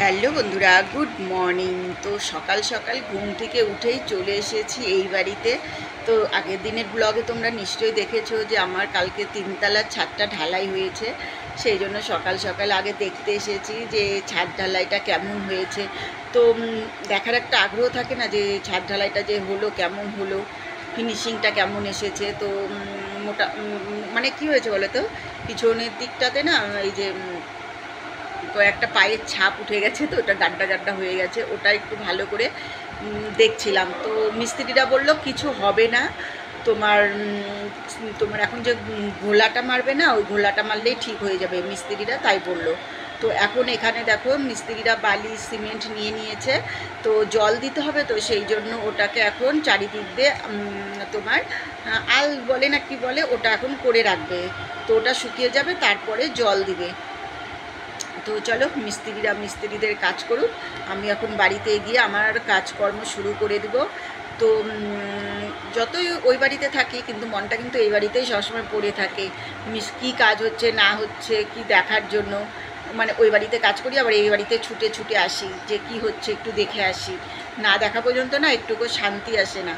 Hello বন্ধুরা, good morning. তো সকাল সকাল ঘুম থেকে উঠেই চলে এসেছি এই বাড়িতে। তো আগের দিনের ব্লগে তোমরা নিশ্চয়ই দেখেছো যে আমার কালকে তিনতলার ছাদটা ঢালাই হয়েছে। সেই জন্য সকাল সকাল আগে দেখতে এসেছি যে ছাদ ঢালাইটা কেমন হয়েছে। তো দেখার একটা আগ্রহ থাকে না যে ছাদ ঢালাইটা যে হলো কেমন হলো, ফিনিশিংটা কেমন এসেছে। তো মোটা মানে কি হয়েছে বলো তো, পিছনের দিকটাতে না এই যে কয়েকটা পায়ের ছাপ উঠে গেছে, তো ওটা গাড্ডা গাড্ডা হয়ে গেছে, ওটা একটু ভালো করে দেখছিলাম। তো মিস্ত্রিরা বলল কিছু হবে না, তোমার তোমার এখন যে ঘোলাটা মারবে না, ওই ঘোলাটা মারলেই ঠিক হয়ে যাবে, মিস্ত্রিরা তাই বলল। তো এখন এখানে দেখো মিস্ত্রিরা বালি সিমেন্ট নিয়ে নিয়েছে, তো জল দিতে হবে, তো সেই জন্য ওটাকে এখন চারিদিক দিয়ে তোমার আল বলে না কি বলে, ওটা এখন করে রাখবে। তো ওটা শুকিয়ে যাবে, তারপরে জল দিবে। তো চলো মিস্ত্রিদের কাজ করুক, আমি এখন বাড়িতে গিয়ে আমার কাজকর্ম শুরু করে দেব। তো যতই ওই বাড়িতে থাকি কিন্তু মনটা কিন্তু এই বাড়িতেই সবসময় পড়ে থাকে, কী কাজ হচ্ছে না হচ্ছে কি দেখার জন্য। মানে ওই বাড়িতে কাজ করি, আবার এই বাড়িতে ছুটে ছুটে আসি যে কি হচ্ছে একটু দেখে আসি, না দেখা পর্যন্ত না একটুকু শান্তি আসে না।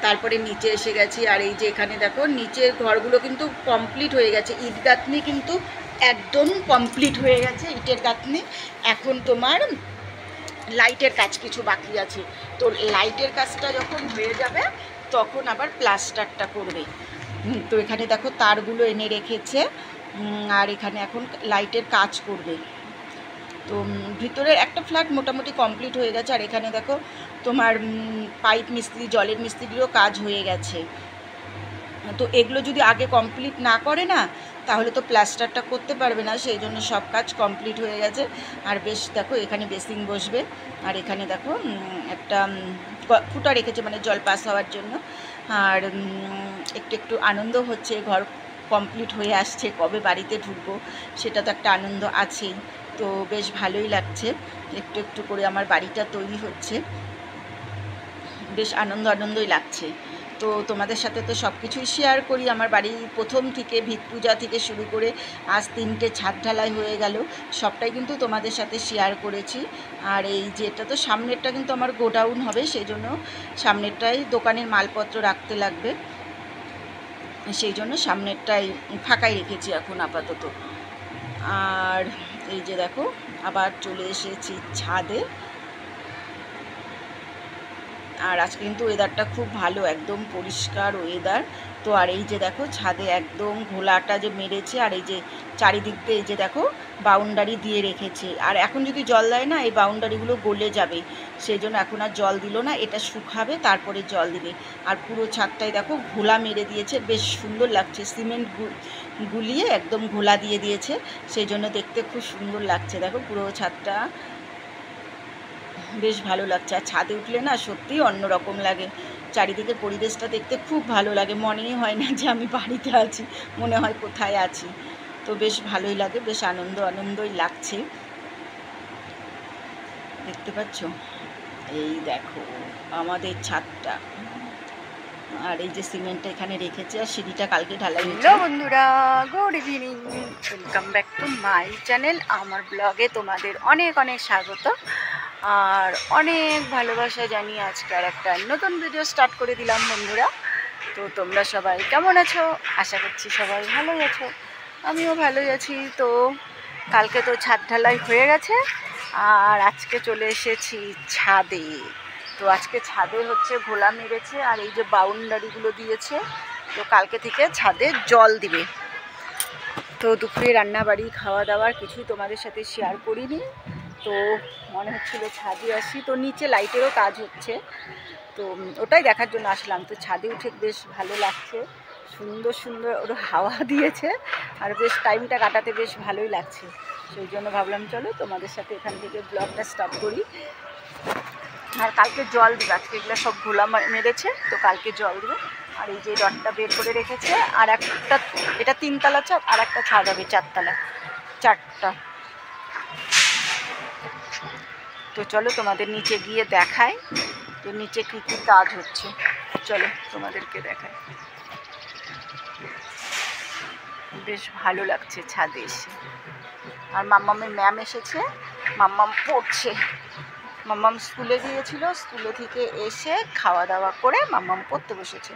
তারপরে নিচে এসে গেছি, আর এই যে এখানে দেখো নিচের ঘরগুলো কিন্তু কমপ্লিট হয়ে গেছে, ইট গাঁথনি কিন্তু একদম কমপ্লিট হয়ে গেছে, ইটের গাঁথনি। এখন তোমার লাইটের কাজ কিছু বাকি আছে, তো লাইটের কাজটা যখন হয়ে যাবে তখন আবার প্লাস্টারটা করবে। তো এখানে দেখো তারগুলো এনে রেখেছে, আর এখানে এখন লাইটের কাজ করবে। তো ভিতরের একটা ফ্ল্যাট মোটামুটি কমপ্লিট হয়ে গেছে, আর এখানে দেখো তোমার পাইপ মিস্ত্রি জলের মিস্ত্রিরও কাজ হয়ে গেছে। তো এগুলো যদি আগে কমপ্লিট না করে না তাহলে তো প্লাস্টারটা করতে পারবে না, সেই জন্য সব কাজ কমপ্লিট হয়ে গেছে। আর বেশ দেখো এখানে বেসিং বসবে, আর এখানে দেখো একটা ফুটা রেখেছে মানে জল পাস হওয়ার জন্য। আর একটু একটু আনন্দ হচ্ছে, ঘর কমপ্লিট হয়ে আসছে, কবে বাড়িতে ঢুকবো সেটা তো একটা আনন্দ আছেই। তো বেশ ভালোই লাগছে, একটু একটু করে আমার বাড়িটা তৈরি হচ্ছে, বেশ আনন্দই লাগছে। তো তোমাদের সাথে তো সব কিছুই শেয়ার করি, আমার বাড়ি প্রথম থেকে ভিত পূজা থেকে শুরু করে আজ 3টে ছাদ ঢালাই হয়ে গেল, সবটাই কিন্তু তোমাদের সাথে শেয়ার করেছি। আর এই যে এটা তো সামনেরটা কিন্তু আমার গোডাউন হবে, সেই জন্য সামনেরটাই দোকানের মালপত্র রাখতে লাগবে, সেই জন্য সামনেরটাই ফাঁকাই রেখেছি এখন আপাতত। আর এই যে দেখো আবার চলে এসেছি ছাদে, আর আজকে কিন্তু ওয়েদারটা খুব ভালো, একদম পরিষ্কার ওয়েদার। তো আর এই যে দেখো ছাদে একদম ঘোলাটা যে মেরেছে, আর এই যে চারিদিক দিয়ে এই যে দেখো বাউন্ডারি দিয়ে রেখেছে, আর এখন যদি জল দেয় না এই বাউন্ডারিগুলো গলে যাবে, সেই জন্য এখন আর জল দিল না, এটা শুকাবে তারপরে জল দিবে। আর পুরো ছাদটাই দেখো ঘোলা মেরে দিয়েছে, বেশ সুন্দর লাগছে, সিমেন্ট গুলিয়ে একদম ঘোলা দিয়ে দিয়েছে, সেই জন্য দেখতে খুব সুন্দর লাগছে। দেখো পুরো ছাদটা বেশ ভালো লাগছে, আর ছাদে উঠলে না সত্যিই অন্যরকম লাগে, চারিদিকের পরিবেশটা দেখতে খুব ভালো লাগে, মনেই হয় না যে আমি বাড়িতে আছি, মনে হয় কোথায় আছি। তো বেশ ভালোই লাগে, বেশ আনন্দই লাগছে। দেখতে পাচ্ছ এই দেখো আমাদের ছাদটা, আর এই যে সিমেন্টটা এখানে রেখেছে, আর সিঁড়িটা কালকে ঢালাই হয়েছে। হ্যালো বন্ধুরা, good evening, welcome back to my channel. আমার ব্লগে তোমাদের অনেক অনেক স্বাগত আর অনেক ভালোবাসা জানিয়ে আজকে আর একটা নতুন ভিডিও স্টার্ট করে দিলাম বন্ধুরা। তো তোমরা সবাই কেমন আছো? আশা করছি সবাই ভালোই আছো, আমিও ভালোই আছি। তো কালকে তো ছাদ ঢালাই হয়ে গেছে, আর আজকে চলে এসেছি ছাদে। তো আজকে ছাদে হচ্ছে ঘোলা মেরেছে, আর এই যে বাউন্ডারিগুলো দিয়েছে, তো কালকে থেকে ছাদে জল দিবে। তো দুপুরে রান্নাবাড়ি খাওয়া দাওয়ার কিছুই তোমাদের সাথে শেয়ার করিনি, তো মনে হচ্ছিলো ছাদে আসি, তো নিচে লাইটেরও কাজ হচ্ছে, তো ওটাই দেখার জন্য আসলাম। তো ছাদে উঠে বেশ ভালো লাগছে, সুন্দর ওর হাওয়া দিয়েছে, আর বেশ টাইমটা কাটাতে বেশ ভালোই লাগছে, সেই জন্য ভাবলাম চলো তোমাদের সাথে এখান থেকে ব্লগটা স্টার্ট করি। আর কালকে জল দেবে, আজকে এগুলো সব ঘোলা মেরেছে, তো কালকে জল দেবে। আর এই যে রডটা বের করে রেখেছে, আর একটা এটা 3তলা ছাদ, আর একটা ছাদ হবে 4তলা, 4টা। তো চলো তোমাদের নিচে গিয়ে দেখাই যে নিচে কী কী কাজ হচ্ছে, চলো তোমাদেরকে দেখাই। বেশ ভালো লাগছে ছাদে এসে। আর মাম্মামের ম্যাম এসেছে, মাম্মাম পড়ছে। মাম্মাম স্কুলে গিয়েছিল, স্কুলে থেকে এসে খাওয়া দাওয়া করে মাম্মাম পড়তে বসেছে।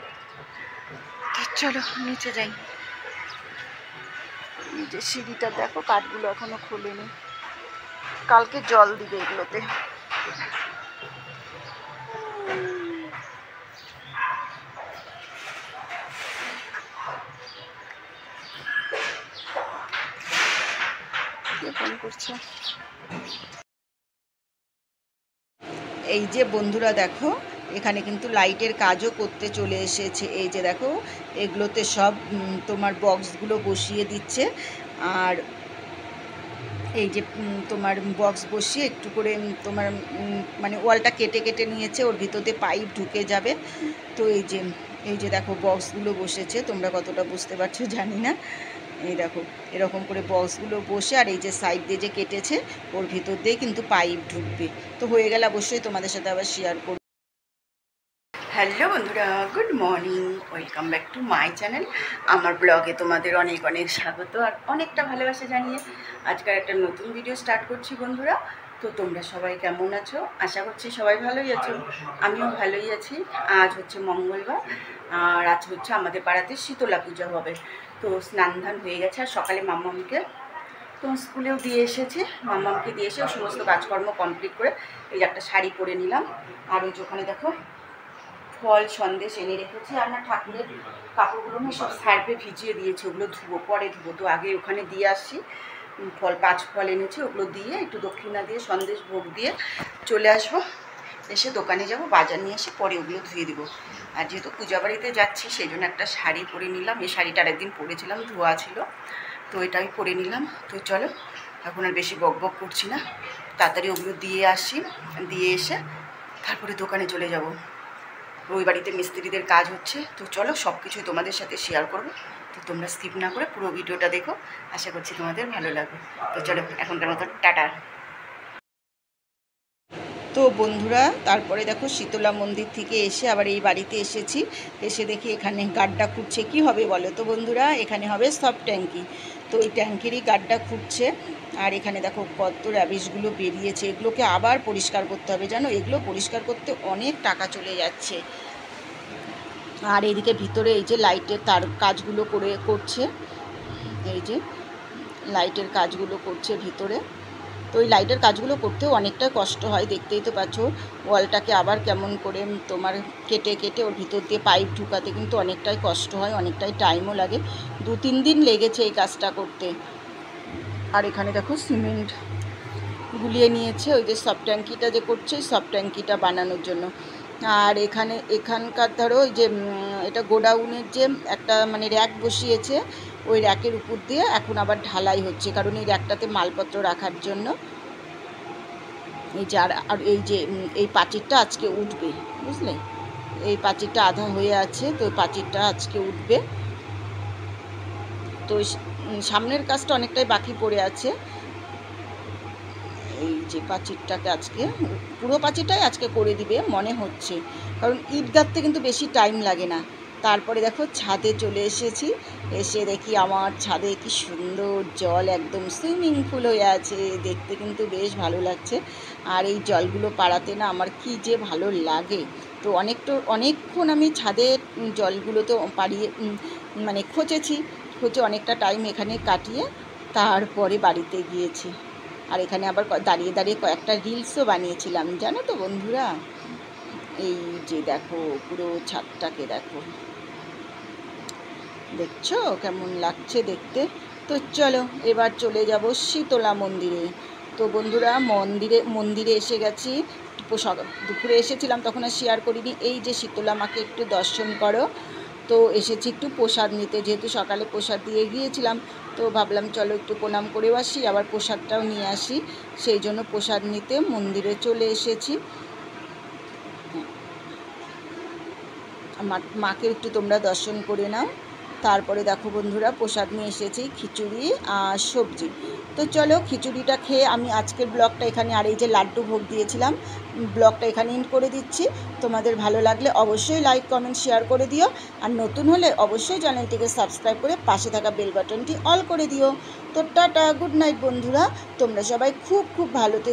তো চলো নিচে যাই। যে সিঁড়িটা দেখো, কাঠগুলো এখনো খোলেনি, কালকে জল দিবে এগুলোতে। ফোন করছে। এই যে বন্ধুরা দেখো, এখানে কিন্তু লাইটের কাজও করতে চলে এসেছে। এই যে দেখো, এগুলোতে সব তোমার বক্সগুলো বসিয়ে দিচ্ছে। আর এই যে তোমার বক্স বসিয়ে একটু করে তোমার মানে ওয়ালটা কেটে কেটে নিয়েছে, ওর ভিতরে পাইপ ঢুকে যাবে। তো এই যে দেখো বক্সগুলো বসেছে, তোমরা কতটা বুঝতে পারছো জানি না। এই দেখো এরকম করে বক্সগুলো বসে, আর এই যে সাইড দিয়ে যে কেটেছে ওর ভিতর দিয়ে কিন্তু পাইপ ঢুকবে। তো হয়ে গেলে অবশ্যই তোমাদের সাথে আবার শেয়ার করব। হ্যালো বন্ধুরা, good morning, welcome back to my channel. আমার ব্লগে তোমাদের অনেক অনেক স্বাগত আর অনেকটা ভালোবাসা জানিয়ে আজকের একটা নতুন ভিডিও স্টার্ট করছি বন্ধুরা। তো তোমরা সবাই কেমন আছো? আশা করছি সবাই ভালোই আছো, আমিও ভালোই আছি। আজ হচ্ছে মঙ্গলবার, আর আজ হচ্ছে আমাদের পাড়াতে শীতলা পুজো হবে। তো স্নান ধান হয়ে গেছে, আর সকালে মাম্মামকে তো স্কুলেও দিয়ে এসেছি। মাম্মামকে দিয়ে এসে সমস্ত কাজকর্ম কমপ্লিট করে এই একটা শাড়ি পরে নিলাম। আর ওই যে ওখানে দেখো ফল সন্দেশ এনে রেখেছি। আর না ঠাকুরের কাপড়গুলো আমি সব সার্ফে ভিজিয়ে দিয়েছি, ওগুলো ধুবো, পরে ধুবো। তো আগে ওখানে দিয়ে আসি, 5 ফল এনেছি, ওগুলো দিয়ে একটু দক্ষিণা দিয়ে সন্দেশ ভোগ দিয়ে চলে আসবো। এসে দোকানে যাব, বাজার নিয়ে এসে পরে ওগুলো ধুয়ে দেবো। আর যেহেতু পূজা বাড়িতে যাচ্ছি সেই জন্য একটা শাড়ি পরে নিলাম। এই শাড়িটা আরেকদিন পরেছিলাম, ধোয়া ছিল, তো এটাই পরে নিলাম। তো চলো এখন আর বেশি বক বক করছি না, তাড়াতাড়ি ওগুলো দিয়ে আসি, দিয়ে এসে তারপরে দোকানে চলে যাব। ওই বাড়িতে মিস্ত্রিদের কাজ হচ্ছে। তো চলো সব কিছুই তোমাদের সাথে শেয়ার করবো। তো তোমরা স্কিপ না করে পুরো ভিডিওটা দেখো, আশা করছি তোমাদের ভালো লাগবে। তো চলো এখনকার মতো টাটা। তো বন্ধুরা তারপরে দেখো শীতলা মন্দির থেকে এসে আবার এই বাড়িতে এসেছি। এসে দেখি এখানে গাড্ডা খুঁড়ছে। কি হবে বলো তো বন্ধুরা? এখানে হবে সব ট্যাঙ্কি। তো এই ট্যাঙ্কিরই গাড্ডা খুঁড়ছে। আর এখানে দেখো কত র্যাবিশগুলো বেরিয়েছে, এগুলোকে আবার পরিষ্কার করতে হবে জানো। এগুলো পরিষ্কার করতে অনেক টাকা চলে যাচ্ছে। আর এইদিকে ভিতরে এই যে লাইটের তার কাজগুলো করছে, এই যে লাইটের কাজগুলো করছে ভিতরে। তো ওই লাইটের কাজগুলো করতেও অনেকটা কষ্ট হয়, দেখতেই তো পাচ্ছ। ওয়ালটাকে আবার কেমন করে তোমার কেটে কেটে ওর ভিতর দিয়ে পাইপ ঢুকাতে কিন্তু অনেকটাই কষ্ট হয়, অনেকটাই টাইমও লাগে। 2-3 দিন লেগেছে এই কাজটা করতে। আর এখানে দেখো সিমেন্ট গুলিয়ে নিয়েছে ওই যে সব ট্যাঙ্কিটা যে করছে, সব ট্যাঙ্কিটা বানানোর জন্য। আর এখানকার ধরো ওই যে এটা গোডাউনের যে একটা মানে র্যাক বসিয়েছে, ওই র্যাকের উপর দিয়ে এখন আবার ঢালাই হচ্ছে, কারণ এই র্যাকটাতে মালপত্র রাখার জন্য। এই যে আর এই যে এই পাঁচিরটা আজকে উঠবে, বুঝলে? এই পাঁচিরটা আধা হয়ে আছে, তো পাঁচিরটা আজকে উঠবে। তো সামনের কাজটা অনেকটাই বাকি পড়ে আছে। এই যে পাঁচিরটাকে আজকে পুরো পাঁচিরটাই আজকে করে দিবে মনে হচ্ছে, কারণ ইট গাঁথতে কিন্তু বেশি টাইম লাগে না। তারপরে দেখো ছাদে চলে এসেছি। এসে দেখি আমার ছাদে কি সুন্দর জল, একদম সুইমিং পুল হয়ে আছে, দেখতে কিন্তু বেশ ভালো লাগছে। আর এই জলগুলো পাড়াতে না আমার কি যে ভালো লাগে। তো অনেকক্ষণ আমি ছাদে জলগুলো তো পাড়িয়ে মানে খোঁচে অনেকটা টাইম এখানে কাটিয়ে তারপরে বাড়িতে গিয়েছি। আর এখানে আবার দাঁড়িয়ে দাঁড়িয়ে কয়েকটা রিলসও বানিয়েছিলাম জানো তো বন্ধুরা। এই যে দেখো পুরো ছাদটাকে দেখো, দেখছো কেমন লাগছে দেখতে। তো চলো এবার চলে যাব শীতলা মন্দিরে। তো বন্ধুরা মন্দিরে এসে গেছি। দুপুরে এসেছিলাম, তখন আর শেয়ার করিনি। এই যে শীতলা মাকে একটু দর্শন করো। তো এসেছি একটু প্রসাদ নিতে, যেহেতু সকালে প্রসাদ দিয়ে গিয়েছিলাম। তো ভাবলাম চলো একটু প্রণাম করেও আসি, আবার প্রসাদটাও নিয়ে আসি। সেই জন্য প্রসাদ নিতে মন্দিরে চলে এসেছি। মাকে একটু তোমরা দর্শন করে নাও। তারপরে দেখো বন্ধুরা প্রসাদ নিয়ে এসেছি খিচুড়ি আর সবজি। তো চলো খিচুড়িটা খেয়ে আমি আজকের ব্লগটা এখানে, আর এই যে লাড্ডু ভোগ দিয়েছিলাম, ব্লগটা এখানে এন্ড করে দিচ্ছি। তোমাদের ভালো লাগলে অবশ্যই লাইক কমেন্ট শেয়ার করে দিও, আর নতুন হলে অবশ্যই চ্যানেলটিকে সাবস্ক্রাইব করে পাশে থাকা বেল বাটনটি অল করে দিও। তো টাটা, গুড নাইট বন্ধুরা, তোমরা সবাই খুব খুব ভালো থেকো।